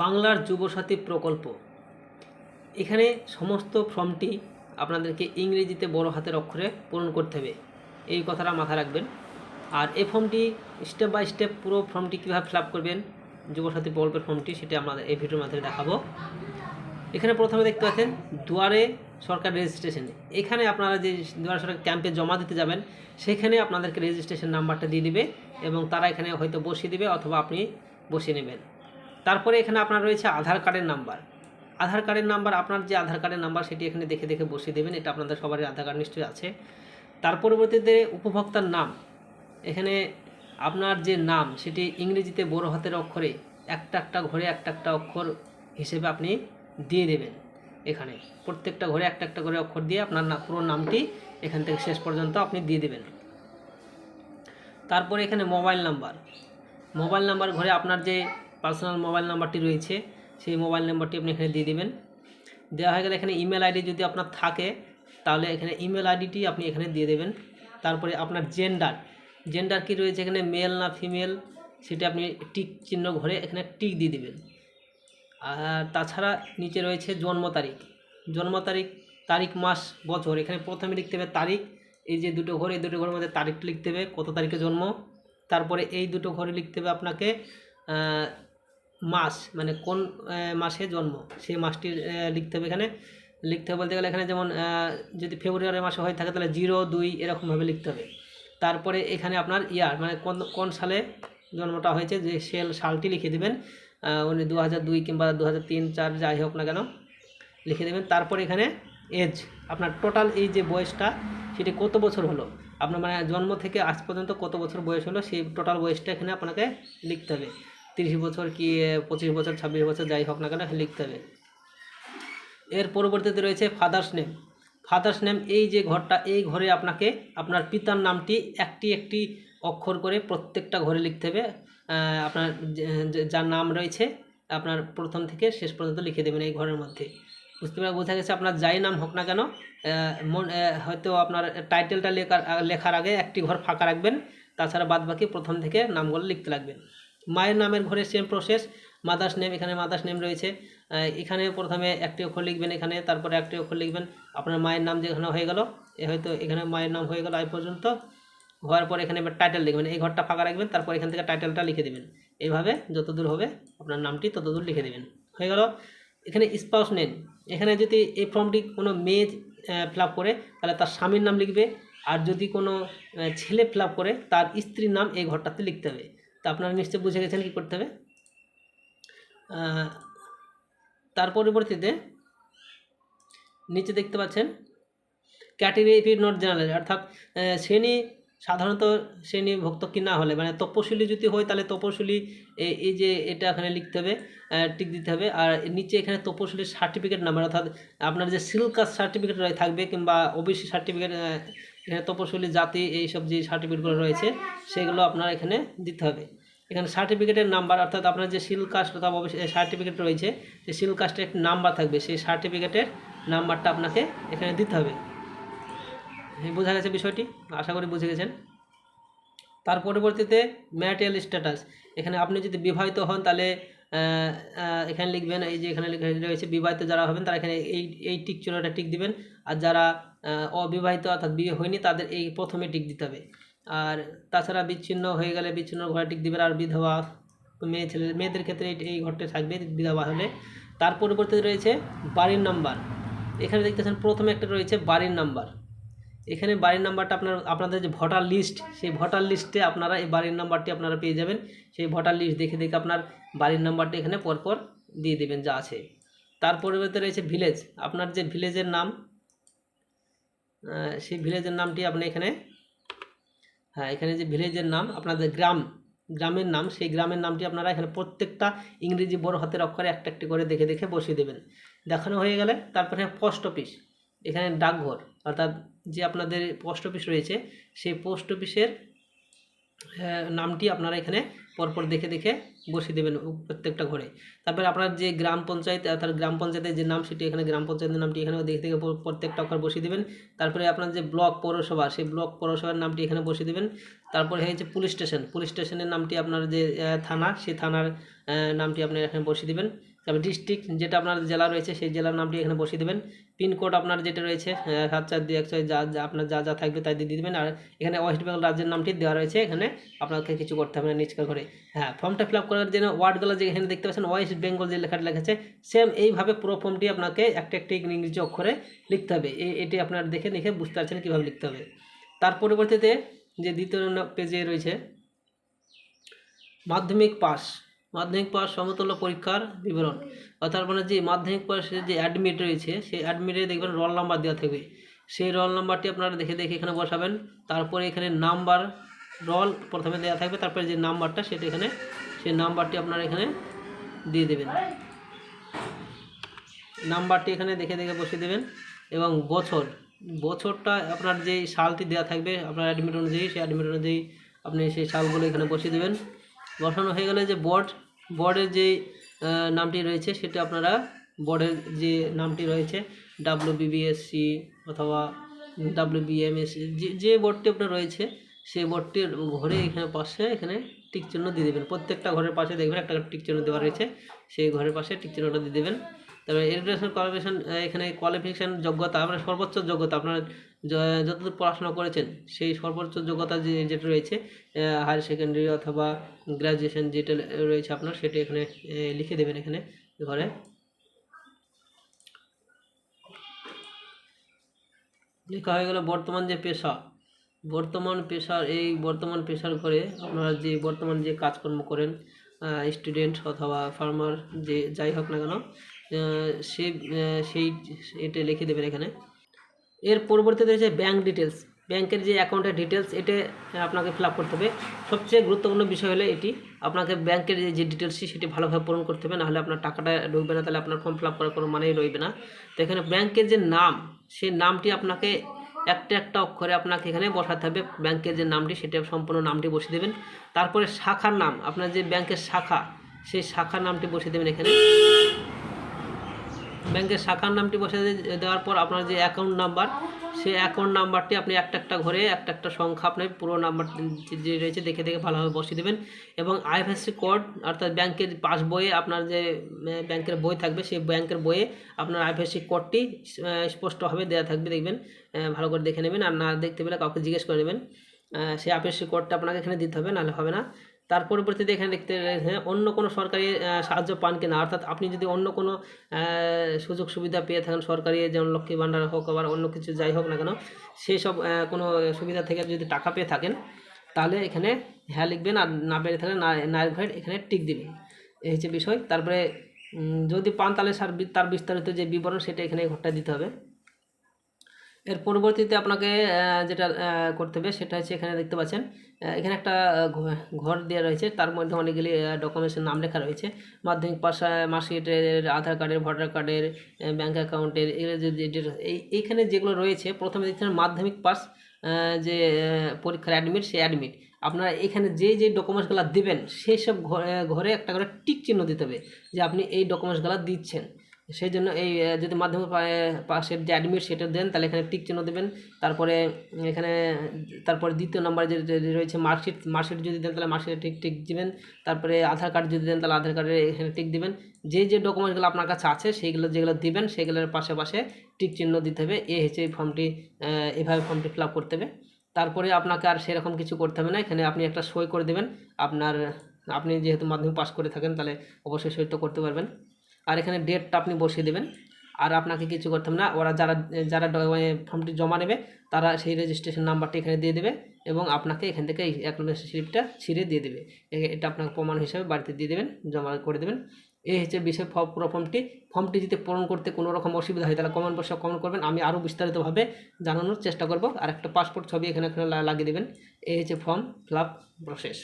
বাংলার যুবসাথী প্রকল্প। এখানে সমস্ত ফর্মটি আপনাদেরকে ইংরেজিতে বড় হাতের অক্ষরে পূরণ করতে হবে, এই কথাটা মাথায় রাখবেন। আর এই ফর্মটি স্টেপ বাই স্টেপ পুরো ফর্মটি কীভাবে ফিল আপ করবেন যুবসাথী প্রকল্পের ফর্মটি, সেটি আমরা এই ভিডিওর মাধ্যমে দেখাবো। এখানে প্রথমে দেখতে পাচ্ছেন দুয়ারে সরকার রেজিস্ট্রেশন। এখানে আপনারা যে দুয়ারে সরকার ক্যাম্পে জমা দিতে যাবেন সেখানে আপনাদেরকে রেজিস্ট্রেশন নাম্বারটা দিয়ে দিবে এবং তারা এখানে হয়তো বসিয়ে দিবে অথবা আপনি বসিয়ে নেবেন। তারপরে এখানে আপনার রয়েছে আধার কার্ডের নাম্বার। আধার কার্ডের নাম্বার, আপনার যে আধার কার্ডের নাম্বার সেটি এখানে দেখে দেখে বসিয়ে দেবেন। এটা আপনাদের সবারই আধার কার্ড নিশ্চয়ই আছে। তার পরবর্তীতে উপভোক্তার নাম। এখানে আপনার যে নাম সেটি ইংরেজিতে বড় হাতের অক্ষরে একটা একটা ঘরে একটা একটা অক্ষর হিসেবে আপনি দিয়ে দেবেন। এখানে প্রত্যেকটা ঘরে একটা একটা করে অক্ষর দিয়ে আপনার পুরো নামটি এখান থেকে শেষ পর্যন্ত আপনি দিয়ে দেবেন। তারপরে এখানে মোবাইল নাম্বার। মোবাইল নাম্বার ঘরে আপনার যে পার্সোনাল মোবাইল নাম্বারটি রয়েছে সেই মোবাইল নাম্বারটি আপনি এখানে দিয়ে দেবেন। দেওয়া হয়ে গেলে এখানে ইমেল আইডি যদি আপনার থাকে তাহলে এখানে ইমেল আইডিটি আপনি এখানে দিয়ে দেবেন। তারপরে আপনার জেন্ডার কি রয়েছে এখানে, মেল না ফিমেল, সেটা আপনি টিক চিহ্ন ঘরে এখানে টিক দিয়ে দেবেন। আর তাছাড়া নিচে রয়েছে জন্ম তারিখ, তারিখ মাস বছর। এখানে প্রথমে লিখতে হবে তারিখ, এই যে দুটো ঘর, এই দুটো ঘরের মধ্যে তারিখটা লিখতে হবে কত তারিখে জন্ম। তারপরে এই দুটো ঘরে লিখতে হবে আপনাকে মাস, মানে কোন মাসে জন্ম সেই মাসটি লিখতে হবে। এখানে লিখতে হবে বলতে গেলে এখানে যেমন যদি ফেব্রুয়ারি মাসে হয়ে থাকে তাহলে 02 এরকমভাবে লিখতে হবে। তারপরে এখানে আপনার ইয়ার, মানে কোন সালে জন্মটা হয়েছে যে সালটি লিখে দেবেন। উনি 2002 কিংবা 2003, 4 যাই হোক না কেন লিখে দেবেন। তারপরে এখানে এজ, আপনার টোটাল এই যে বয়সটা সেটি কত বছর হলো, আপনার মানে জন্ম থেকে আজ পর্যন্ত কত বছর বয়স হলো সেই টোটাল বয়সটা এখানে আপনাকে লিখতে হবে। 30 বছর কি 25 বছর 26 বছর যাই হোক না কেন লিখতে হবে। এর পরবর্তীতে রয়েছে ফাদার্স নেম। এই যে ঘরটা, এই ঘরে আপনাকে আপনার পিতার নামটি একটি একটি অক্ষর করে প্রত্যেকটা ঘরে লিখতে হবে। আপনার যার নাম রয়েছে আপনার প্রথম থেকে শেষ পর্যন্ত লিখে দেবেন এই ঘরের মধ্যে। বোঝা গেছে। আপনার যাই নাম হোক না কেন হয়তো আপনার টাইটেলটা লেখার আগে একটি ঘর ফাঁকা রাখবেন, তাছাড়া বাদবাকি প্রথম থেকে নামগুলো লিখতে লাগবেন। মায়ের নামের ঘরে সেম প্রসেস। মাদার্স নেম, এখানে মাদার্স নেম রয়েছে, এখানে প্রথমে একটি অক্ষর লিখবেন এখানে, তারপরে একটি অক্ষর লিখবেন আপনার মায়ের নাম যেখানে হয়ে গেল, হয়তো এখানে মায়ের নাম হয়ে গেল এই পর্যন্ত হওয়ার পর এখানে এবার টাইটেল লিখবেন, এই ঘরটা ফাঁকা রাখবেন, তারপর এখান থেকে টাইটেলটা লিখে দেবেন। এইভাবে যতদূর হবে আপনার নামটি ততদূর লিখে দেবেন। হয়ে গেল। এখানে স্পাউস নেম, এখানে যদি এই ফর্মটি কোনো মেয়ে ফিল আপ করে তাহলে তার স্বামীর নাম লিখবে, আর যদি কোনো ছেলে ফিল আপ করে তার স্ত্রীর নাম এই ঘরটাতে লিখতে হবে। তা আপনারা নিশ্চয়ই বুঝে গেছেন কী করতে হবে। তার পরবর্তীতে নিচে দেখতে পাচ্ছেন ক্যাটেগরি নট জেনারেল, অর্থাৎ শ্রেণী সাধারণত শ্রেণীভুক্ত কি না হলে, মানে তপশিলি যদি হয় তাহলে তপশিলি এই যে এটা এখানে লিখতে হবে, টিক দিতে হবে। আর নিচে এখানে তপশিলির সার্টিফিকেট নাম্বার, অর্থাৎ আপনার যে সিল কাস্ট সার্টিফিকেট থাকবে কিংবা ওবিসি সার্টিফিকেট, এখানে তপশিলি জাতি এইসব যে সার্টিফিকেটগুলো রয়েছে সেগুলো আপনার এখানে দিতে হবে। এখানে সার্টিফিকেটের নাম্বার, অর্থাৎ আপনার যে সিল কাস্ট অথবা সার্টিফিকেট রয়েছে সেই সিল কাস্টের একটি নাম্বার থাকবে, সেই সার্টিফিকেটের নাম্বারটা আপনাকে এখানে দিতে হবে। বোঝা গেছে বিষয়টি, আশা করি বুঝে গেছেন। তার পরবর্তীতে ম্যারিটাল স্ট্যাটাস, এখানে আপনি যদি বিবাহিত হন তাহলে এখানে লিখবেন, এই যে এখানে লেখা রয়েছে বিবাহিত যারা হবেন তারা এখানে এই টিক চিহ্নটা টিক দিবেন, আর যারা অবিবাহিত অর্থাৎ বিয়ে হয়নি তাদের এই প্রথমে টিক দিতে হবে। আর তাছাড়া বিচ্ছিন্ন হয়ে গেলে বিচ্ছিন্ন ঘরে টিক দিবেন। আর বিধবা মেয়েদের ক্ষেত্রে এই ঘরটা থাকবে বিধবা হলে। তার পরবর্তীতে রয়েছে বাড়ির নাম্বার, এখানে দেখতেছেন প্রথমে একটা রয়েছে বাড়ির নাম্বার। এখানে বাড়ির নাম্বারটা আপনাদের যে ভোটার লিস্ট, সেই ভোটার লিস্টে আপনারা এই বাড়ির নাম্বারটি আপনারা পেয়ে যাবেন। সেই ভোটার লিস্ট দেখে দেখে আপনার বাড়ির নাম্বারটি এখানে পরপর দিয়ে দেবেন যা আছে। তার পরবর্তীতে রয়েছে ভিলেজ, আপনার যে ভিলেজের নাম সেই ভিলেজের নামটি আপনি এখানে, এখানে যে ভিলেজের নাম আপনাদের গ্রামের নাম, সেই গ্রামের নামটি আপনারা এখানে প্রত্যেকটা ইংরেজি বড় হাতের অক্ষরে একটা একটি করে দেখে দেখে বসিয়ে দেবেন। দেখানো হয়ে গেলে তারপরে পোস্ট অফিস, এখানে ডাকঘর, অর্থাৎ যে আপনাদের পোস্ট অফিস রয়েছে সেই পোস্ট অফিসের নামটি আপনারা এখানে পরপর দেখে দেখে বসিয়ে দেবেন প্রত্যেকটা ঘরে। তারপরে আপনার যে গ্রাম পঞ্চায়েত, তার গ্রাম পঞ্চায়েতের যে নাম সেটি এখানে গ্রাম পঞ্চায়েতের নামটি এখানে দেখে থেকে প্রত্যেকটা ঘর বসিয়ে দেবেন। তারপরে আপনার যে ব্লক পৌরসভা, সেই ব্লক পৌরসভার নামটি এখানে বসিয়ে দেবেন। তারপরে হয়েছে পুলিশ স্টেশন, পুলিশ স্টেশনের নামটি আপনার যে থানা, সেই থানার নামটি আপনি এখানে বসিয়ে দেবেন। তারপরে ডিস্ট্রিক্ট যেটা আপনার জেলা রয়েছে সেই জেলার নামটি এখানে বসিয়ে দেবেন। পিনকোড আপনার যেটা রয়েছে 74216, যা আপনার যা থাকবে তাই দিয়ে দেবেন। আর এখানে ওয়েস্ট বেঙ্গল রাজ্যের নামটি দেওয়া রয়েছে, এখানে আপনাকে কিছু করতে হবে না নিচকার ঘরে। হ্যাঁ, ফর্মটা ফিল আপ করার জন্য ওয়ার্ডগুলো যে এখানে দেখতে পাচ্ছেন ওয়েস্ট বেঙ্গল যে লেখাটা লেখা আছে, সেম এইভাবে পুরো ফর্মটি আপনাকে একটা ইংরেজি অক্ষরে লিখতে হবে। এটি আপনার দেখে বুঝতে পারছেন কীভাবে লিখতে হবে। তার পরবর্তীতে যে দ্বিতীয় পেজে রয়েছে মাধ্যমিক পাস সমতুল্য পরীক্ষার বিবরণ, অর্থাৎ মানে যে মাধ্যমিক পাসের যে অ্যাডমিট রয়েছে সেই অ্যাডমিটে দেখবেন রোল নাম্বার দেওয়া থাকবে। সেই রোল নাম্বারটি আপনারা দেখে এখানে বসাবেন। তারপরে এখানে নাম্বার, রোল প্রথমে দেওয়া থাকবে, তারপরে যে নাম্বারটা সেটা এখানে, সেই নাম্বারটি আপনারা এখানে দিয়ে দেবেন। নাম্বারটি এখানে দেখে বসিয়ে দেবেন। এবং বছরটা আপনার যেই সালটি দেওয়া থাকবে আপনার অ্যাডমিট অনুযায়ী, সেই অ্যাডমিট অনুযায়ী আপনি সেই সালগুলো এখানে বসিয়ে দেবেন। বসানো হয়ে গেলে যে বোর্ডের যে নামটি রয়েছে সেটা আপনারা বোর্ডের যে নামটি রয়েছে WBBSC অথবা WBMS, যে বোর্ডটি আপনার রয়েছে সেই বোর্ডটির ঘরে এখানে পাশে এখানে টিক চিহ্ন দিয়ে দেবেন। প্রত্যেকটা ঘরের পাশে দেখবেন একটা টিক চিহ্ন দেওয়া রয়েছে, সেই ঘরের পাশে টিক চিহ্নটা দিয়ে দেবেন। তারপরে এডুকেশন কোয়ালিফিকেশন, এখানে কোয়ালিফিকেশান যোগ্যতা, আপনার সর্বোচ্চ যোগ্যতা, আপনার যতদূর পড়াশোনা করেছেন সেই সর্বোচ্চ যোগ্যতা যেটা রয়েছে হায়ার সেকেন্ডারি অথবা গ্র্যাজুয়েশন যেটা রয়েছে আপনার, সেটা এখানে লিখে দেবেন। এখানে ঘরে লেখা হয়ে গেল বর্তমান পেশার ঘরে আপনারা যে বর্তমান যে কাজকর্ম করেন, স্টুডেন্ট অথবা ফার্মার, যে যাই হোক না কেন, সেই এটা লিখে দেবেন এখানে। এর পরবর্তীতে রয়েছে ব্যাঙ্ক ডিটেলস, ব্যাংকের যে অ্যাকাউন্টের ডিটেলস, এটা আপনাকে ফিল আপ করতে হবে। সবচেয়ে গুরুত্বপূর্ণ বিষয় হলো এটি, আপনাকে ব্যাংকের যে ডিটেলসটি সেটি ভালোভাবে পূরণ করতে হবে, নাহলে আপনার টাকাটা ঢুকবে না, তাহলে আপনার ফর্ম ফিল আপ করার কোনো মানেই রইবে না। তো এখানে ব্যাংকের যে নাম, সেই নামটি আপনাকে একটা অক্ষরে আপনাকে এখানে বসাতে হবে। ব্যাংকের যে নামটি সেটা সম্পূর্ণ নামটি বসিয়ে দেবেন। তারপরে শাখার নাম, আপনার যে ব্যাংকের শাখা, সেই শাখার নামটি বসিয়ে দেবেন এখানে। ব্যাংকের শাখার নামটি বসে দেওয়ার পর আপনার যে অ্যাকাউন্ট নাম্বার, সেই অ্যাকাউন্ট নাম্বারটি আপনি একটা ঘরে একটা সংখ্যা আপনার পুরো নাম্বার যে রয়েছে দেখে ভালোভাবে বসিয়ে দেবেন। এবং আইএফএসসি কোড, অর্থাৎ ব্যাংকের পাসবইয়ে আপনার যে ব্যাংকের বই থাকবে, সেই ব্যাংকের বইয়ে আপনার আইএফএসসি কোডটি স্পষ্টভাবে দেওয়া থাকবে, দেখবেন, ভালো করে দেখে নেবেন। আর না দেখতে পেলে কাউকে জিজ্ঞেস করে নেবেন। সেই আইএফএসসি কোডটা আপনাকে এখানে দিতে হবে, নাহলে হবে না। তার পরবর্তীতে এখানে দেখতে অন্য কোনো সরকারি সাহায্য পান কিনা, অর্থাৎ আপনি যদি অন্য কোনো সুযোগ সুবিধা পেয়ে থাকেন সরকারি, যেমন লক্ষ্মী ভাণ্ডার হোক আবার অন্য কিছু যাই হোক না কেন, সেই সব কোনো সুবিধা থেকে যদি টাকা পেয়ে থাকেন তাহলে এখানে হ্যাঁ লিখবেন। আর না পেয়ে থাকলে নায়ের ঘরে এখানে টিক দিবেন। এই হচ্ছে বিষয়। তারপরে যদি পান তাহলে তার বিস্তারিত যে বিবরণ সেটা এখানে ঘরটা দিতে হবে। এর পরবর্তীতে আপনাকে যেটা করতে হবে সেটা হচ্ছে, এখানে দেখতে পাচ্ছেন এখানে একটা ঘর দেওয়া রয়েছে, তার মধ্যে অনেকগুলি ডকুমেন্টসের নাম লেখা রয়েছে। মাধ্যমিক পাস, মার্কশিটের, আধার কার্ডের, ভোটার কার্ডের, ব্যাঙ্ক অ্যাকাউন্টের, এগুলো যে এইখানে যেগুলো রয়েছে, প্রথমে দেখছেন মাধ্যমিক পাস যে পরীক্ষার অ্যাডমিট, সেই অ্যাডমিট আপনারা এখানে যে ডকুমেন্টসগুলো দেবেন সেই সব ঘরে একটা করে টিক চিহ্ন দিতে হবে যে আপনি এই ডকুমেন্টসগুলো দিচ্ছেন। সেই জন্য এই যদি মাধ্যমিক পাশের যে অ্যাডমিট সেটা দেন তাহলে এখানে টিক চিহ্ন দেবেন। তারপরে এখানে দ্বিতীয় নম্বরে যে রয়েছে মার্কশিট যদি দেন তাহলে মার্কশিটে টিক দিবেন। তারপরে আধার কার্ড যদি দেন তাহলে আধার কার্ডে এখানে টিক দিবেন। যে ডকুমেন্টসগুলো আপনার কাছে আছে সেইগুলো যেগুলো দিবেন সেগুলোর পাশে টিক চিহ্ন দিতে হবে। এই হচ্ছে এই ফর্মটি, এভাবে ফর্মটি ফিল আপ করতে হবে। তারপরে আপনাকে আর সেরকম কিছু করতে হবে না, এখানে আপনি একটা সই করে দেবেন। আপনি যেহেতু মাধ্যমিক পাস করে থাকেন তাহলে অবশ্যই সই তো করতে পারবেন। আর এখানে ডেটটা আপনি বসিয়ে দেবেন। আর আপনাকে কিছু করতে হবে না, ওরা যারা ফর্মটি জমা নেবে তারা সেই রেজিস্ট্রেশন নাম্বারটি এখানে দিয়ে দেবে এবং আপনাকে এখান থেকে অ্যাকনোলেজমেন্ট স্লিপটা ছিঁড়ে দিয়ে দেবে। এটা আপনাকে প্রমাণ হিসাবে বাড়িতে দিয়ে দেবেন, জমা করে দেবেন। এই হচ্ছে বিষয় পুরো ফর্মটি যদি পূরণ করতে কোনো রকম অসুবিধা হয় তাহলে কমেন্ট বক্সে কমেন্ট করবেন, আমি আরও বিস্তারিতভাবে জানানোর চেষ্টা করব। আর একটা পাসপোর্ট ছবি এখানে লাগিয়ে দেবেন। এই হচ্ছে ফর্ম ফিল আপ প্রসেস।